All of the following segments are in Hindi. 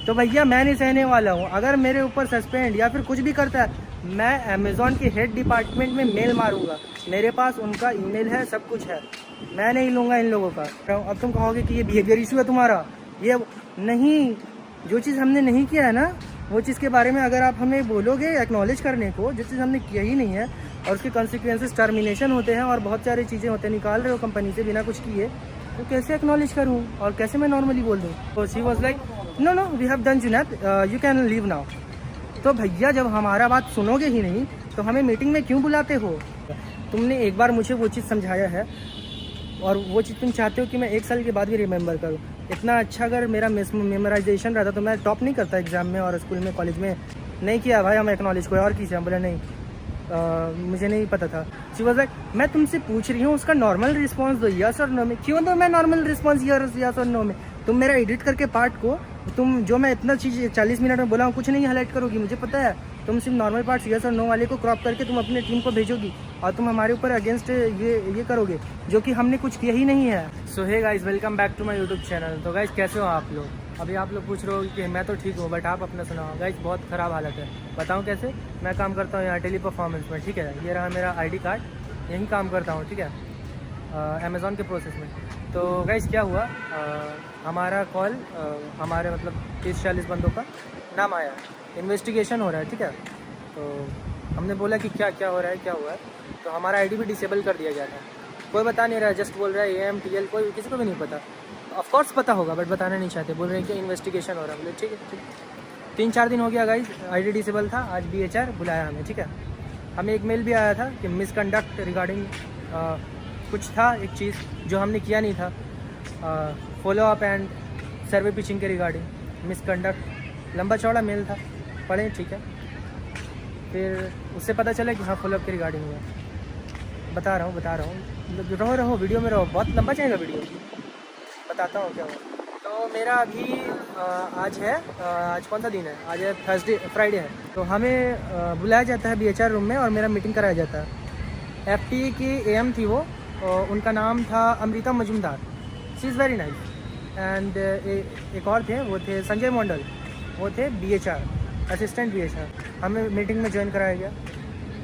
तो भैया मैं नहीं सहने वाला हूँ। अगर मेरे ऊपर सस्पेंड या फिर कुछ भी करता है, मैं अमेज़ॉन के हेड डिपार्टमेंट में मेल मारूंगा। मेरे पास उनका ईमेल है, सब कुछ है। मैं नहीं लूँगा इन लोगों का। अब तुम कहोगे कि ये बिहेवियर इशू है तुम्हारा, ये नहीं। जो चीज़ हमने नहीं किया है ना, वो चीज़ के बारे में अगर आप हमें बोलोगे एक्नॉलेज करने को, जो चीज़ हमने किया ही नहीं है और उसके कॉन्सिक्वेंसेस टर्मिनेशन होते हैं और बहुत सारी चीज़ें होते हैं, निकाल रहे हो कंपनी से बिना कुछ किए, तो कैसे एक्नॉलेज करूँ और कैसे मैं नॉर्मली बोल दूँ? तो she was like no no we have done Junaid, you can leave now. तो भैया जब हमारा बात सुनोगे ही नहीं तो हमें मीटिंग में क्यों बुलाते हो? तुमने एक बार मुझे वो चीज़ समझाया है और वो चीज़ तुम चाहते हो कि मैं 1 साल के बाद भी रिमेंबर करूँ। इतना अच्छा अगर मेरा मेमोराइजेशन रहता तो मैं टॉप नहीं करता एग्जाम में और स्कूल में कॉलेज में। नहीं किया भाई हम एक्नॉलेज, कोई और कीजिए। हम बोले नहीं, मुझे नहीं पता था। शी वाज लाइक मैं तुमसे पूछ रही हूँ उसका नॉर्मल रिस्पांस दो, यस और नो में। क्यों दो मैं नॉर्मल रिस्पांस यस और नो में? तुम मेरा एडिट करके पार्ट को, तुम जो मैं इतना चीज़ 40 मिनट में बोला हूँ कुछ नहीं हाईलाइट करोगी, मुझे पता है। तुम सिर्फ नॉर्मल पार्ट यस और नो वाले को क्रॉप करके तुम अपने टीम को भेजोगी और तुम हमारे ऊपर अगेंस्ट ये करोगे जो कि हमने कुछ किया ही नहीं है। So hey guys, welcome back to my YouTube channel. तो गाइस कैसे हो आप लोग? अभी आप लोग पूछ रहे हो कि मैं तो ठीक हूँ, बट आप अपना सुनाओ। गाइस बहुत ख़राब हालत है। बताऊँ कैसे? मैं काम करता हूँ यहाँ टेली परफॉर्मेंस में, ठीक है। ये रहा मेरा ID कार्ड, यहीं काम करता हूँ, ठीक है, अमेज़ॉन के प्रोसेस में। तो गाइस क्या हुआ, हमारा कॉल हमारे मतलब 30-40 बंदों का नाम आया, इन्वेस्टिगेशन हो रहा है, ठीक है। तो हमने बोला कि क्या क्या हो रहा है, क्या हुआ है। तो हमारा ID भी डिसेबल कर दिया गया था। कोई बता नहीं रहा है, जस्ट बोल रहा है AMTL, कोई किसी को भी नहीं पता। ऑफ कोर्स पता होगा बट बताना नहीं चाहते, बोल रहे हैं कि इन्वेस्टिगेशन हो रहा है। बोले ठीक है, ठीक। 3-4 दिन हो गया गाइस, ID डिसेबल था। आज BHR बुलाया हमें, ठीक है। हमें एक मेल भी आया था कि मिसकंडक्ट रिगार्डिंग कुछ था, एक चीज़ जो हमने किया नहीं था, follow up and survey pitching के रिगार्डिंग मिसकंडक्ट। लंबा चौड़ा मेल था, पढ़े, ठीक है। फिर उससे पता चला कि हाँ फॉलो अप के रिगार्डिंग हुआ। बता रहा हूँ रहो वीडियो में रहो, बहुत लंबा जाएगा वीडियो, बताता हूँ क्या हुआ। तो मेरा अभी आज है, आज कौन सा दिन है? आज है फ्राइडे है। तो हमें बुलाया जाता है BHR रूम में और मेरा मीटिंग कराया जाता है। FTA की AM थी वो, उनका नाम था Amrita Majumdar. She is very nice. And एक और थे, वो थे संजय मंडल, वो थे BHR, असिस्टेंट BHR। हमें मीटिंग में ज्वाइन कराया गया।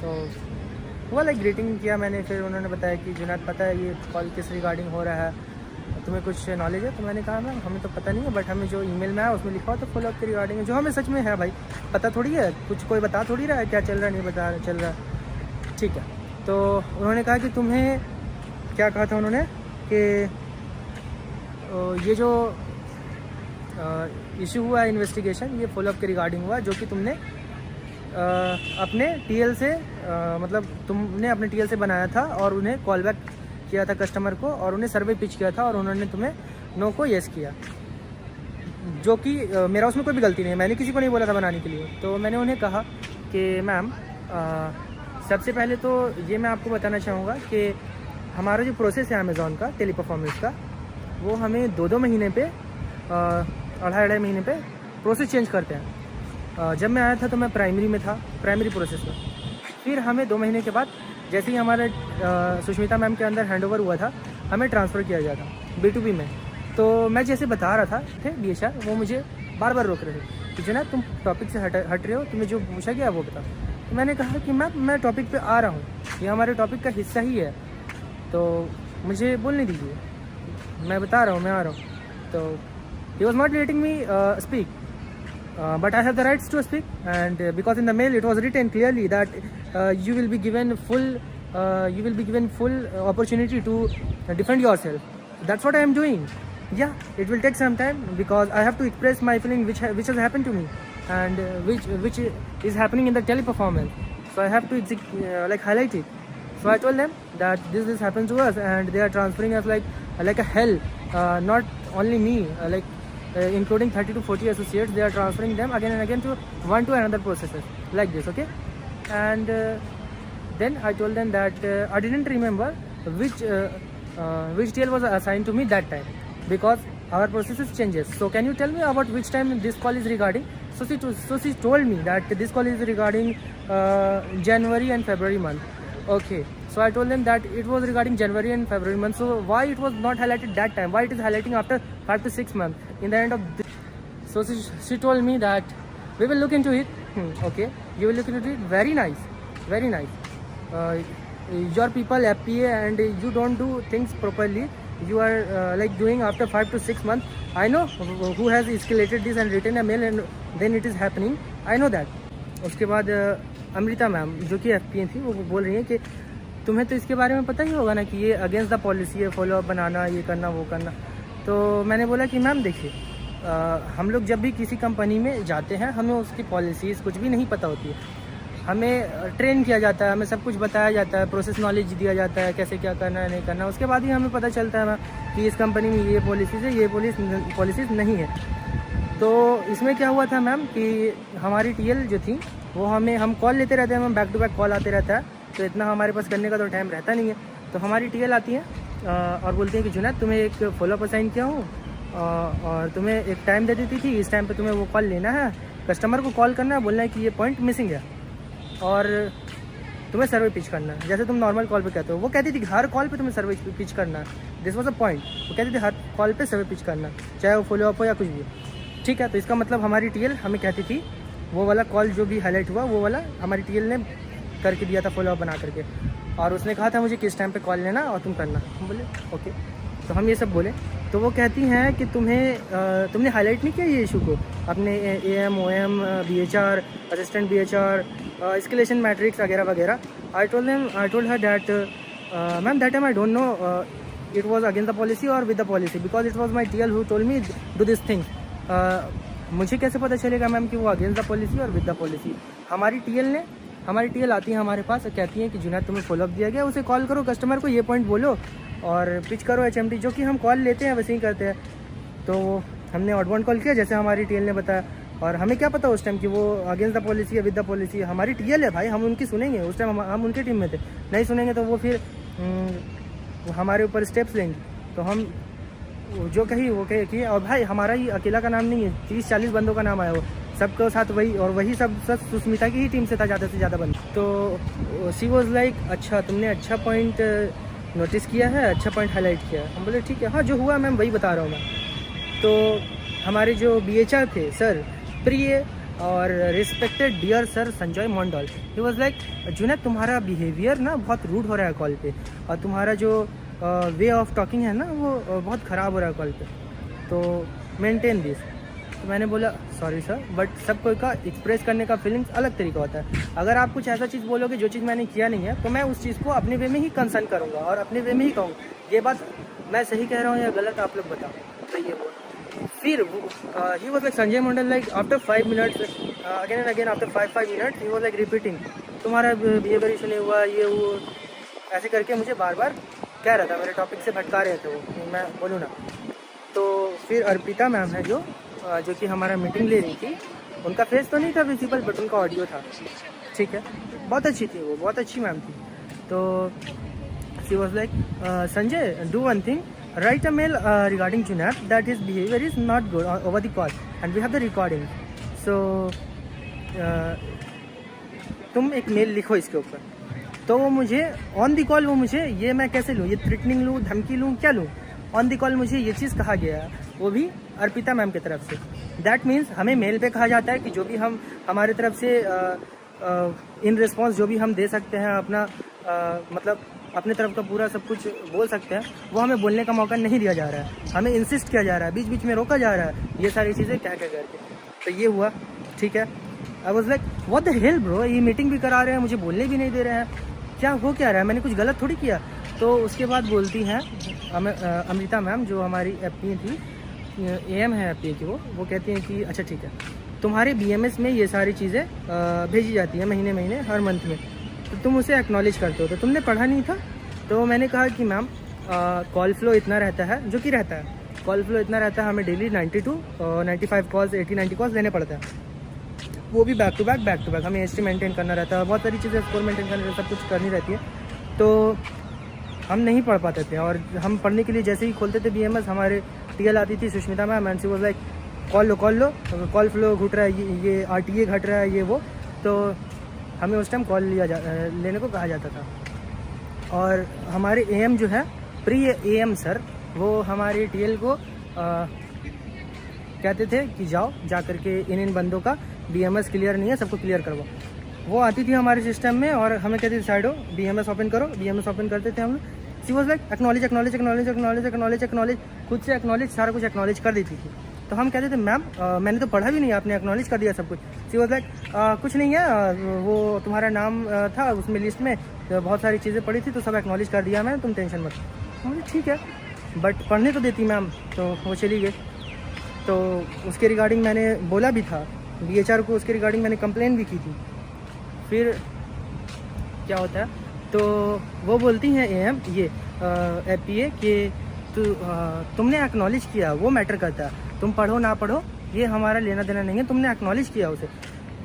तो हुआ लाइक ग्रीटिंग किया मैंने। फिर उन्होंने बताया कि जुनैद पता है ये कॉल किस रिगार्डिंग हो रहा है, तुम्हें कुछ नॉलेज है? तो मैंने कहा मैम हमें तो पता नहीं है, बट हमें जो ईमेल में आया उसमें लिखा हो तो फॉलो अप के रिगार्डिंग है, जो हमें सच में है भाई। पता थोड़ी है कुछ, कोई बता थोड़ी रहा है क्या चल रहा है, नहीं बता चल रहा, ठीक है। तो उन्होंने कहा कि तुम्हें क्या कहा था उन्होंने कि ये जो इशू हुआ है इन्वेस्टिगेशन, ये फॉलो अप के रिगार्डिंग हुआ, जो कि तुमने अपने TL से मतलब तुमने अपने TL से बनाया था और उन्हें कॉल बैक किया था कस्टमर को और उन्हें सर्वे पिच किया था और उन्होंने तुम्हें नो को येस किया, जो कि मेरा उसमें कोई भी गलती नहीं है। मैंने किसी को नहीं बोला था बनाने के लिए। तो मैंने उन्हें कहा कि मैम सबसे पहले तो ये मैं आपको बताना चाहूँगा कि हमारा जो प्रोसेस है अमेज़ॉन का टेली परफॉर्मेंस का, वो हमें 2-2 महीने पे 2.5 महीने पे प्रोसेस चेंज करते हैं। जब मैं आया था तो मैं प्राइमरी में था, प्राइमरी प्रोसेस में। फिर हमें 2 महीने के बाद जैसे ही हमारे सुष्मिता मैम के अंदर हैंडओवर हुआ था, हमें ट्रांसफ़र किया गया था B2B में। तो मैं जैसे बता रहा था थे BHR, वो मुझे बार बार रोक रहे थे कि जनाब तुम टॉपिक से हट रहे हो, तुम्हें जो पूछा गया वो बता। तो मैंने कहा कि मैम मैं टॉपिक पे आ रहा हूँ, ये हमारे टॉपिक का हिस्सा ही है, तो मुझे बोलने दीजिए, मैं बता रहा हूँ, मैं आ रहा हूँ। तो he was not letting me speak, but I have the rights to speak, and because in the mail it was written clearly that you will be given full opportunity to defend yourself. That's what I am doing. Yeah, it will take some time because I have to express my feeling which has happened to me and which is happening in the teleperformance. So I have to like highlight it. So I told them that this happens to us and they are transferring us like a hell. Not only me, including 30 to 40 associates, they are transferring them again and again to one to another processes like this, okay. And then I told them that I didn't remember which TL was assigned to me that time because our processes changes. So can you tell me about which time this call is regarding? So she told me that this call is regarding January and February month. Okay, so I told them that it was regarding January and February month. So why it was not highlighted that time? Why it is highlighting after 5 to 6 months in the end of this? So she told me that we will look into it. Okay, you will look into it. Very nice, very nice. Your people FPA and you don't do things properly. You are like doing after 5 to 6 months. I know who has escalated this and written a mail and then it is happening. I know that. उसके बाद अमृता मैम जो कि FPA थी वो बोल रही हैं कि तुम्हें तो इसके बारे में पता ही होगा ना कि ये अगेंस्ट द पॉलिसी है, फॉलो अप बनाना, ये करना वो करना। तो मैंने बोला कि मैम देखिए, हम लोग जब भी किसी कंपनी में जाते हैं हमें उसकी पॉलिसीज़ कुछ भी नहीं पता होती है। हमें ट्रेन किया जाता है, हमें सब कुछ बताया जाता है, प्रोसेस नॉलेज दिया जाता है, कैसे क्या करना है नहीं करना। उसके बाद ही हमें पता चलता है मैम कि इस कंपनी में ये पॉलिसीज़ है, ये पॉलिसीज़ नहीं है। तो इसमें क्या हुआ था मैम कि हमारी TL जो थी वो हम कॉल लेते रहते हैं ma'am, back to back call आते रहता है, तो इतना हमारे पास करने का तो टाइम रहता नहीं है। तो हमारी TL आती है और बोलती है कि जुनैद तुम्हें एक फॉलोअप असाइन किया हूँ और तुम्हें एक टाइम दे देती थी, इस टाइम पे तुम्हें वो कॉल लेना है, कस्टमर को कॉल करना है, बोलना है कि ये पॉइंट मिसिंग है और तुम्हें सर्वे पिच करना है, जैसे तुम नॉर्मल कॉल पे कहते हो। वो कहती थी कि हर कॉल पे तुम्हें सर्वे पिच करना है, दिस वॉज अ पॉइंट। वो कहती थी हर कॉल पे सर्वे पिच करना, चाहे वो फॉलोअप हो या कुछ भी। ठीक है, तो इसका मतलब हमारी TL हमें कहती थी वो वाला कॉल जो भी हाईलाइट हुआ वो वाला हमारी TL ने करके दिया था फॉलोअप बना करके, और उसने कहा था मुझे किस टाइम पे कॉल लेना और तुम करना। हम बोले ओके, तो हम ये सब बोले। तो वो कहती हैं कि तुमने हाईलाइट नहीं किया ये इशू को अपने AM, OM, BHR, assistant BHR, escalation matrix वगैरह वगैरह। I told her that ma'am that time I don't know it was against the policy और with the policy, because it was my TL who told me do this thing. मुझे कैसे पता चलेगा मैम कि वो अगेंस्ट द पॉलिसी और विद द पॉलिसी? हमारी TL आती है हमारे पास और कहती है कि जुनैद तुम्हें फॉलोअप दिया गया, उसे कॉल करो, कस्टमर को ये पॉइंट बोलो और पिच करो HMD, जो कि हम कॉल लेते हैं वैसे ही करते हैं। तो हमने आउटबाउंड कॉल किया जैसे हमारी TL ने बताया, और हमें क्या पता उस टाइम कि वो अगेंस्ट द पॉलिसी है विद द पॉलिसी। हमारी TL है भाई, हम उनकी सुनेंगे। उस टाइम हम उनकी टीम में थे, नहीं सुनेंगे तो वो फिर हमारे ऊपर स्टेप्स लेंगे। तो हम जो कही वो कही। और भाई हमारा ही अकेला का नाम नहीं है, 30-40 बंदों का नाम आया, वो सबके साथ वही, और वही सब सुस्मिता की ही टीम से था ज़्यादा से ज़्यादा बंद। तो सी वॉज लाइक अच्छा तुमने अच्छा पॉइंट नोटिस किया है, अच्छा पॉइंट हाईलाइट किया है। हम बोले ठीक है, हाँ जो हुआ मैम वही बता रहा हूँ मैं। तो हमारे जो BHR थे सर, प्रिय और respected dear sir Sanjay Mandal, he was like Junaid तुम्हारा बिहेवियर ना बहुत रूड हो रहा है कॉल पे, और तुम्हारा जो वे ऑफ टॉकिंग है ना वो बहुत ख़राब हो रहा है कॉल पे, तो मेंटेन दिस। तो मैंने बोला सॉरी सर, बट सब कोई का एक्सप्रेस करने का फीलिंग्स अलग तरीका होता है। अगर आप कुछ ऐसा चीज़ बोलोगे जो चीज़ मैंने किया नहीं है, तो मैं उस चीज़ को अपने वे में ही कंसर्न करूँगा और अपने वे में ही कहूँगा ये बात मैं सही कह रहा हूँ या गलत, आप लोग बताओ। तो ये बोल फिर ही was like Sanjay Mandal like after 5 minutes again and again after 5 minutes he was like repeating तुम्हारा बिहेवियर इशू नहीं हुआ, ये वो ऐसे करके मुझे बार बार कह रहा था, मेरे टॉपिक से भटका रहे थे वो, मैं बोलूँ ना। तो फिर अर्पिता मैम है जो कि हमारा मीटिंग ले रही थी, उनका फेस तो नहीं था विजिबल बट उनका ऑडियो था, ठीक है, बहुत अच्छी थी वो, बहुत अच्छी मैम थी। तो she was like Sanjay do one thing, write a mail regarding Junaid that his behavior is not good over the call and we have the recording. So तुम एक मेल लिखो इसके ऊपर। तो वो मुझे ऑन दी कॉल, वो मुझे ये मैं कैसे लूँ, ये थ्रेटनिंग लूँ, धमकी लूँ, क्या लूँ? ऑन दी कॉल मुझे ये चीज़ कहा गया है, वो भी अर्पिता मैम की तरफ से। दैट मीन्स हमें मेल पे कहा जाता है कि जो भी हम हमारे तरफ से इन रिस्पॉन्स जो भी हम दे सकते हैं, अपना मतलब अपने तरफ का पूरा सब कुछ बोल सकते हैं, वो हमें बोलने का मौका नहीं दिया जा रहा है, हमें इंसिस्ट किया जा रहा है, बीच बीच में रोका जा रहा है, ये सारी चीज़ें क्या क्या करके। तो ये हुआ, ठीक है। I was like what the hell bro, ये मीटिंग भी करा रहे हैं, मुझे बोलने भी नहीं दे रहे हैं, क्या हो क्या रहा है, मैंने कुछ गलत थोड़ी किया। तो उसके बाद बोलती हैं अमृता मैम जो हमारी FPA थी, AM है FPA की, वो कहती हैं कि अच्छा ठीक है, तुम्हारे BMS में ये सारी चीज़ें भेजी जाती हैं महीने महीने हर मंथ में, तो तुम उसे एक्नॉलेज करते हो, तो तुमने पढ़ा नहीं था। तो मैंने कहा कि मैम कॉल फ्लो इतना रहता है, जो कि रहता है, कॉल फ्लो इतना रहता है, हमें डेली 95 कॉल्स 80-90 कॉल्स लेने पड़ते हैं, वो भी बैक टू बैक हमें HT मेंटेन करना रहता है, बहुत सारी चीज़ें स्कोर मेंटेन करना, सब कुछ करनी रहती है। तो हम नहीं पढ़ पाते थे, और हम पढ़ने के लिए जैसे ही खोलते थे BMS, हमारे TL आती थी Sushmita ma'am, and she was like call low call flow घट रहा है, ये RTA घट रहा है, ये वो। तो हमें उस टाइम कॉल लेने को कहा जाता था। और हमारे AM जो है, प्रिय AM सर, वो हमारे TL को कहते थे कि जाओ जा करके इन बंदों का BMS क्लियर नहीं है, सबको क्लियर करवाओ। वो आती थी हमारे सिस्टम में और हमें कहती थी साइड हो, BMS ओपन करो। BMS ओपन करते थे हम लोग। She was like acknowledge acknowledge acknowledge acknowledge acknowledge acknowledge, खुद से एक्नॉलेज, सारा कुछ एक्नॉलेज कर देती थी। तो हम कहते थे मैम मैंने तो पढ़ा भी नहीं, आपने एक्नॉलेज कर दिया सब कुछ। शी वॉज लाइक कुछ नहीं है, वो तुम्हारा नाम था उसमें लिस्ट में, तो बहुत सारी चीज़ें पढ़ी थी तो सब एक्नॉलेज कर दिया मैंने, तुम टेंशन मत। मुझे ठीक है, बट पढ़ने तो देती मैम। तो वो चली गई। तो उसके रिगार्डिंग मैंने बोला भी था BHR को, उसके रिगार्डिंग मैंने कंप्लेन भी की थी। फिर क्या होता है, तो वो बोलती हैं AM ये FPA कि तुमने एक्नॉलेज किया, वो मैटर करता है, तुम पढ़ो ना पढ़ो ये हमारा लेना देना नहीं है, तुमने एक्नॉलेज किया उसे।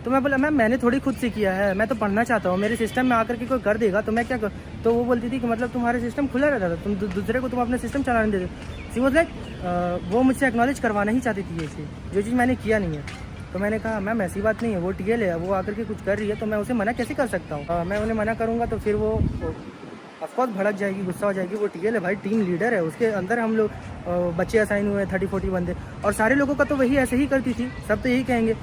तो मैं बोला मैम मैंने थोड़ी खुद से किया है, मैं तो पढ़ना चाहता हूँ, मेरे सिस्टम में आकर के कोई कर देगा तो मैं क्या कर। तो वो बोलती थी कि मतलब तुम्हारे सिस्टम खुला रहता था, तुम दूसरे को तुम अपने सिस्टम चलाने देते। सी वॉज लाइक वो मुझसे एक्नॉलेज करवाना ही चाहती थी ये चीज़, जो चीज़ मैंने किया नहीं है। तो मैंने कहा मैम ऐसी बात नहीं है, वो TL है, वो आकर के कुछ कर रही है तो मैं उसे मना कैसे कर सकता हूँ। मैं उन्हें मना करूँगा तो फिर वो ऑफकोर्स भड़क जाएगी, गुस्सा हो जाएगी। वो TL है भाई, टीम लीडर है, उसके अंदर हम लोग बच्चे असाइन हुए हैं 30-40 बंदे, और सारे लोगों का तो वही ऐसे ही करती थी, सब तो यही कहेंगे।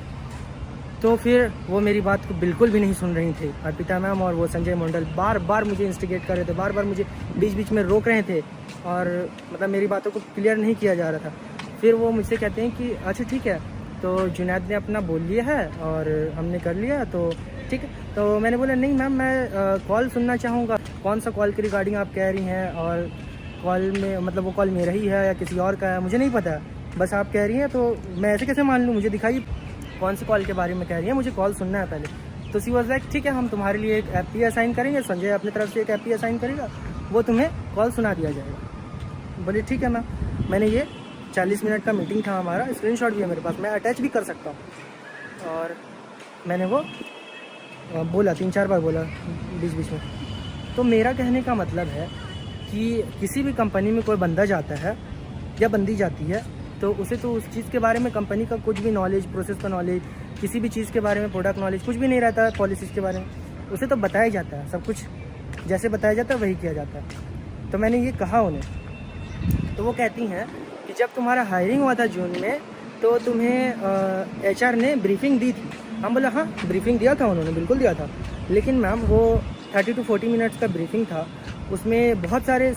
तो फिर वो मेरी बात को बिल्कुल भी नहीं सुन रही थी। अर्पिता मैम और वो संजय मंडल बार बार मुझे इंस्टिगेट कर रहे थे, बार बार मुझे बीच बीच में रोक रहे थे और मतलब मेरी बातों को क्लियर नहीं किया जा रहा था। फिर वो मुझसे कहते हैं कि अच्छा ठीक है, तो जुनैद ने अपना बोल लिया है और हमने कर लिया तो ठीक है। तो मैंने बोला नहीं मैम मैं कॉल सुनना चाहूँगा, कौन सा कॉल के रिगार्डिंग आप कह रही हैं, और कॉल में मतलब वो कॉल मेरा ही है या किसी और का है मुझे नहीं पता, बस आप कह रही हैं तो मैं ऐसे कैसे मान लूँ, मुझे दिखाइए कौन सी कॉल के बारे में कह रही है, मुझे कॉल सुनना है पहले। तो सी वॉज लाइक ठीक है, हम तुम्हारे लिए एक FPA असाइन करेंगे, संजय अपनी तरफ से एक FPA असाइन करेगा, वो तुम्हें कॉल सुना दिया जाएगा। बोले ठीक है मैम। मैंने ये 40 मिनट का मीटिंग था हमारा, स्क्रीनशॉट भी है मेरे पास, मैं अटैच भी कर सकता हूँ। और मैंने वो बोला 3-4 बार बोला बीच बीच में। तो मेरा कहने का मतलब है कि किसी भी कंपनी में कोई बंदा जाता है या बंदी जाती है तो उसे तो उस चीज़ के बारे में, कंपनी का कुछ भी नॉलेज, प्रोसेस का नॉलेज, किसी भी चीज़ के बारे में, प्रोडक्ट नॉलेज कुछ भी नहीं रहता है, पॉलिसीज़ के बारे में उसे तो बताया जाता है, सब कुछ जैसे बताया जाता है वही किया जाता है। तो मैंने ये कहा उन्हें, तो वो कहती हैं कि जब तुम्हारा हायरिंग हुआ था जून में तो तुम्हें HR ने ब्रीफिंग दी थी। हम बोला हाँ ब्रीफिंग दिया था उन्होंने, बिल्कुल दिया था, लेकिन मैम वो 30-40 मिनट्स का ब्रीफिंग था, उसमें बहुत सारे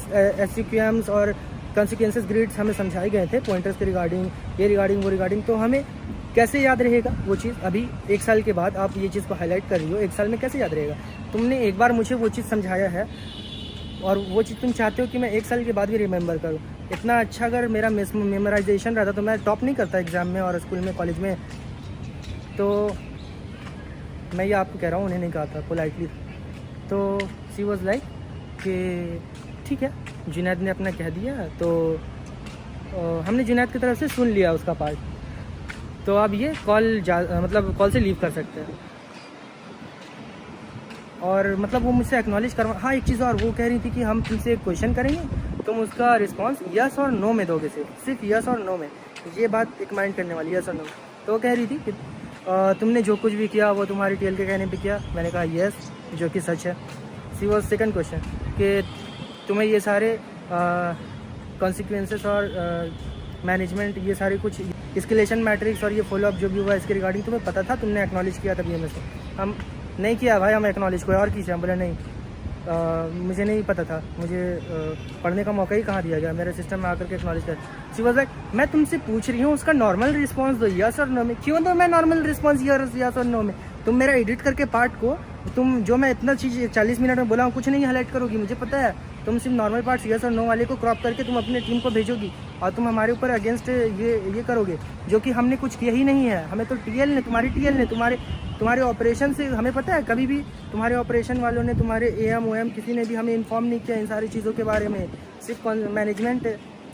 SCQMs और कॉन्सिक्वेंसेस ग्रिड्स हमें समझाए गए थे, पॉइंटर्स के रिगार्डिंग, ये रिगार्डिंग वो रिगार्डिंग। तो हमें कैसे याद रहेगा वो चीज़, अभी 1 साल के बाद आप ये चीज़ को हाईलाइट कर रही हो, 1 साल में कैसे याद रहेगा। तुमने एक बार मुझे वो चीज़ समझाया है और वो चीज़ तुम चाहते हो कि मैं 1 साल के बाद भी रिमेंबर करूँ। इतना अच्छा अगर मेरा मेमोराइजेशन रहता तो मैं टॉप नहीं करता एग्ज़ाम में और स्कूल में, कॉलेज में। तो मैं ये आपको कह रहा हूँ, उन्हें नहीं कहा था, पोलाइटली। तो सी वॉज लाइक कि ठीक है, जुनैद ने अपना कह दिया तो हमने जुनैद की तरफ से सुन लिया उसका पार्ट, तो अब ये मतलब कॉल से लीव कर सकते हैं। और मतलब वो मुझसे एक्नॉलेज करवा, हाँ एक चीज़ और, वो कह रही थी कि हम तुमसे एक क्वेश्चन करेंगे, तुम उसका रिस्पांस यस और नो में दोगे, सिर्फ यस और नो में। ये बात एक माइंड करने वाली, यस और नो। तो वो कह रही थी कि तुमने जो कुछ भी किया वो तुम्हारी TL के कहने पे किया। मैंने कहा यस, जो कि सच है। सी वॉज सेकंड क्वेश्चन कि तुम्हें ये सारे कॉन्सिक्वेंसेस और मैनेजमेंट, ये सारे कुछ एस्केलेशन मैट्रिक्स और ये फॉलोअप जो भी हुआ इसके रिगार्डिंग तुम्हें पता था, तुमने एक्नॉलेज किया था BMS से। हम नहीं किया भाई, हम एक्नॉलेज कोई और कीजिए। हम बोले नहीं, मुझे नहीं पता था, मुझे पढ़ने का मौका ही कहाँ दिया गया, मेरे सिस्टम में आकर के एक्नॉलेज कर। सी वाज लाइक मैं तुमसे पूछ रही हूँ उसका नॉर्मल रिस्पांस दो, यस और नो में। क्यों दो मैं नॉर्मल रिस्पांस यस और नो में? तुम मेरा एडिट करके पार्ट को, तुम जो मैं इतना चीज़ 40 मिनट में बोला हूँ कुछ नहीं हाईलाइट करोगी, मुझे पता है। तुम सिर्फ नॉर्मल पार्ट्स यस और नो वाले को क्रॉप करके तुम अपने टीम को भेजोगी और तुम हमारे ऊपर अगेंस्ट ये करोगे, जो कि हमने कुछ किया ही नहीं है। हमें तो TL ने, तुम्हारी TL ने, तुम्हारे ऑपरेशन से हमें पता है, कभी भी तुम्हारे ऑपरेशन वालों ने, तुम्हारे AM OM किसी ने भी हमें इन्फॉर्म नहीं किया इन सारी चीज़ों के बारे में। सिर्फ मैनेजमेंट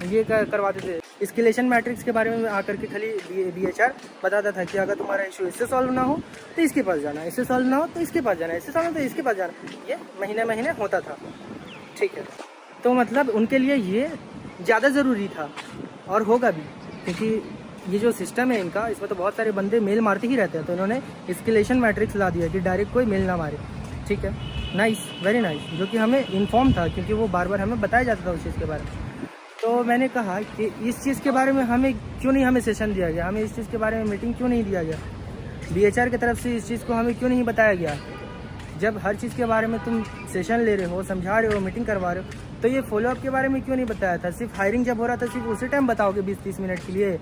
ये करवाते थे। एस्केलेशन मैट्रिक्स के बारे में आकर के खाली BHR बताता था कि अगर तुम्हारा इशू इससे सॉल्व ना हो तो इसके पास जाना, इससे सॉल्व ना हो तो इसके पास जाना, इससे सॉल्व हो तो इसके पास जाना। ये महीने महीने होता था, ठीक है। तो मतलब उनके लिए ये ज़्यादा ज़रूरी था और होगा भी, क्योंकि ये जो सिस्टम है इनका, इसमें तो बहुत सारे बंदे मेल मारते ही रहते हैं। तो इन्होंने एस्केलेशन मैट्रिक्स ला दिया कि डायरेक्ट कोई मेल ना मारे, ठीक है। नाइस, वेरी नाइस, जो कि हमें इन्फॉर्म था, क्योंकि वो बार बार हमें बताया जाता था उस चीज़ के बारे में। तो मैंने कहा कि इस चीज़ के बारे में हमें सेशन दिया गया, हमें इस चीज़ के बारे में मीटिंग क्यों नहीं दिया गया, BHR की तरफ से इस चीज़ को हमें क्यों नहीं बताया गया। जब हर चीज़ के बारे में तुम सेशन ले रहे हो, समझा रहे हो, मीटिंग करवा रहे हो, तो ये फॉलोअप के बारे में क्यों नहीं बताया था। सिर्फ हायरिंग जब हो रहा था सिर्फ उसी टाइम बताओगे 20-30 मिनट के लिए।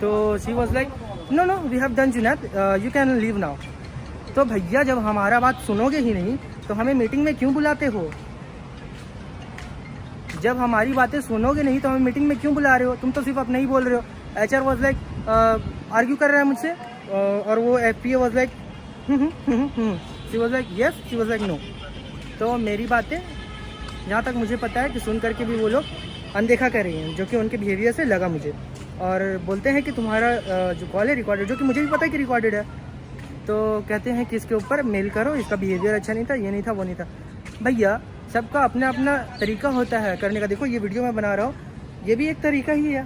तो she was like no we have done Junaid, you can leave now. तो भैया जब हमारा बात सुनोगे ही नहीं तो हमें मीटिंग में क्यों बुलाते हो। जब हमारी बातें सुनोगे नहीं तो हमें मीटिंग में क्यों बुला रहे हो। तुम तो सिर्फ अपना ही बोल रहे हो। HR वॉज लाइक आर्ग्यू कर रहा है मुझसे, और वो FPA was like she was like yes, she was like no. तो मेरी बातें जहाँ तक मुझे पता है कि सुन करके भी वो लोग अनदेखा कर रही हैं, जो कि उनके बिहेवियर से लगा मुझे। और बोलते हैं कि तुम्हारा जो कॉल है रिकॉर्डेड, जो कि मुझे भी पता है कि रिकॉर्डेड है। तो कहते हैं कि इसके ऊपर मेल करो, इसका बिहेवियर अच्छा नहीं था, ये नहीं था, वो नहीं था। भैया सबका अपना अपना तरीका होता है करने का। देखो ये वीडियो मैं बना रहा हूँ, ये भी एक तरीका ही है,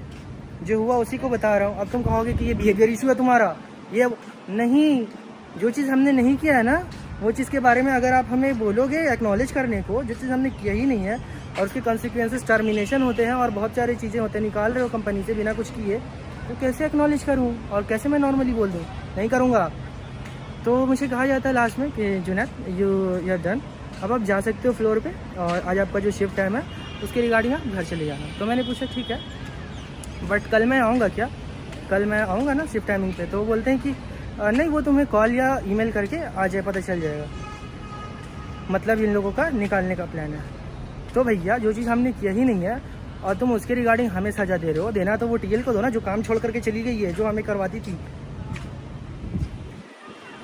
जो हुआ उसी को बता रहा हूँ। अब तुम कहोगे कि ये बिहेवियर इशू है तुम्हारा, ये नहीं। जो चीज़ हमने नहीं किया है ना, वो चीज़ के बारे में अगर आप हमें बोलोगे एक्नॉलेज करने को, जो चीज़ हमने किया ही नहीं है और उसके कॉन्सिक्वेंसेस टर्मिनेशन होते हैं और बहुत सारी चीज़ें होते हैं, निकाल रहे हो कंपनी से बिना कुछ किए, तो कैसे एक्नॉलेज करूँ और कैसे मैं नॉर्मली बोल दूँ। नहीं करूँगा। तो मुझे कहा जाता है लास्ट में कि जुनैद यू आर डन, अब आप जा सकते हो फ्लोर पे, और आज आपका जो शिफ्ट टाइम है उसके रिगार्डिंग आप घर चले जाना। तो मैंने पूछा ठीक है, बट कल मैं आऊँगा क्या, कल मैं आऊँगा ना शिफ्ट टाइमिंग पे। तो वो बोलते हैं कि नहीं, वो तुम्हें कॉल या ईमेल करके आ जाए, पता चल जाएगा। मतलब इन लोगों का निकालने का प्लान है। तो भैया जो चीज़ हमने किया ही नहीं है और तुम उसके रिगार्डिंग हमें सजा दे रहे हो, देना तो वो TL को दो ना, जो काम छोड़ करके चली गई है, जो हमें करवाती थी।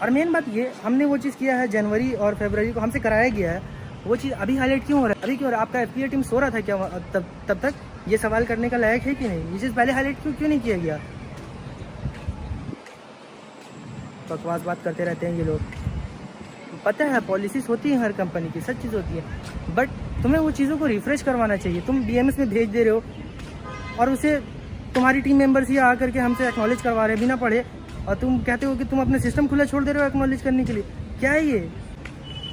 और मेन बात ये, हमने वो चीज़ किया है जनवरी और फरवरी को हमसे कराया गया है, वो चीज़ अभी हाईलाइट क्यों हो रहा है, अभी क्यों हो रहा है। आपका FPA टीम सो रहा था क्या तब तक ये सवाल करने का लायक है कि नहीं। ये चीज़ पहले हाईलाइट क्यों नहीं किया गया। बकवास बात करते रहते हैं ये लोग। पता है पॉलिसीज होती है हर कंपनी की, सब चीज़ होती है, बट तुम्हें वो चीज़ों को रिफ्रेश करवाना चाहिए। तुम BMS में भेज दे रहे हो और उसे तुम्हारी टीम मेंबर्स ही आ करके हमसे एक्नॉलेज करवा रहे हैं बिना पढ़े, और तुम कहते हो कि तुम अपने सिस्टम खुला छोड़ दे रहे हो एक्नॉलेज करने के लिए। क्या है ये।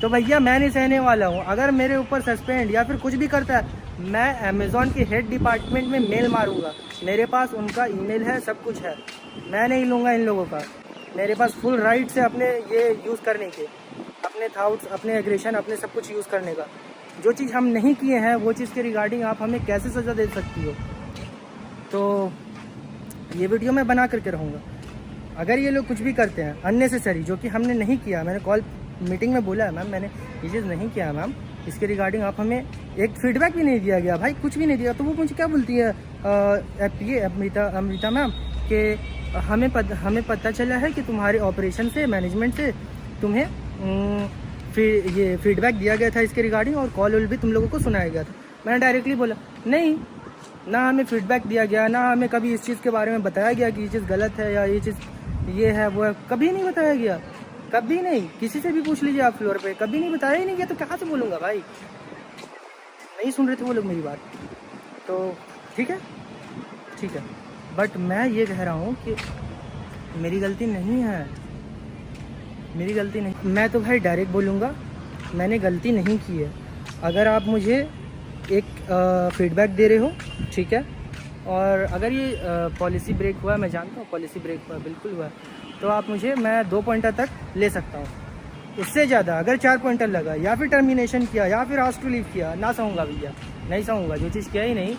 तो भैया मैं नहीं सहने वाला हूँ। अगर मेरे ऊपर सस्पेंड या फिर कुछ भी करता है, मैं अमेज़ॉन के हेड डिपार्टमेंट में मेल मारूंगा। मेरे पास उनका ईमेल है, सब कुछ है। मैं नहीं लूँगा इन लोगों का। मेरे पास फुल राइट्स है अपने ये यूज़ करने के, अपने थाट्स, अपने एग्रेशन, अपने सब कुछ यूज़ करने का। जो चीज़ हम नहीं किए हैं वो चीज़ के रिगार्डिंग आप हमें कैसे सज़ा दे सकती हो। तो ये वीडियो मैं बना करके रहूँगा। अगर ये लोग कुछ भी करते हैं अननेसेसरी, जो कि हमने नहीं किया, मैंने कॉल मीटिंग में बोला है मैम मैंने ये चीज़ नहीं किया मैम, इसके रिगार्डिंग आप हमें एक फीडबैक भी नहीं दिया गया भाई, कुछ भी नहीं दिया। तो वो मुझे क्या बोलती है अमृता मैम कि हमें पता चला है कि तुम्हारे ऑपरेशन से, मैनेजमेंट से तुम्हें ये फीडबैक दिया गया था इसके रिगार्डिंग, और कॉल भी तुम लोगों को सुनाया गया था। मैंने डायरेक्टली बोला नहीं, ना हमें फीडबैक दिया गया, ना हमें कभी इस चीज़ के बारे में बताया गया कि ये चीज़ गलत है या ये चीज़ ये है वो है, कभी नहीं बताया गया, कभी नहीं। किसी से भी पूछ लीजिए आप फ्लोर पे, कभी नहीं बताया ही नहीं गया। तो कहाँ से बोलूँगा भाई। नहीं सुन रहे थे वो लोग मेरी बात। तो ठीक है, बट मैं ये कह रहा हूँ कि मेरी गलती नहीं है, मेरी गलती नहीं। मैं तो भाई डायरेक्ट बोलूँगा मैंने गलती नहीं की है। अगर आप मुझे एक फीडबैक दे रहे हो ठीक है, और अगर ये पॉलिसी ब्रेक हुआ, मैं जानता हूँ पॉलिसी ब्रेक हुआ, बिल्कुल हुआ, तो आप मुझे, मैं 2 पॉइंटर तक ले सकता हूँ। उससे ज़्यादा अगर 4 पॉइंटर लगा या फिर टर्मिनेशन किया या फिर आस्क टू लीव किया, ना सहूँगा भैया, नहीं सहूँगा। जो चीज़ किया ही नहीं,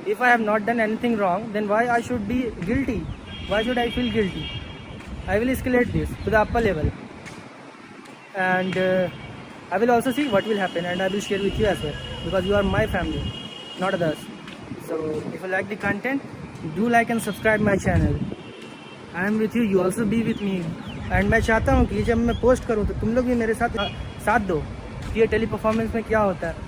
if I have not done anything wrong then why I should be guilty, why should I feel guilty. I will escalate this to the upper level and I will also see what will happen and I will share with you as well, because you are my family, not others. So if you like the content, do like and subscribe my channel. I am with you, you also be with me. And मैं चाहता हूँ कि जब मैं पोस्ट करूँ तो तुम लोग भी मेरे साथ दो कि ये टेली परफॉर्मेंस में क्या होता है।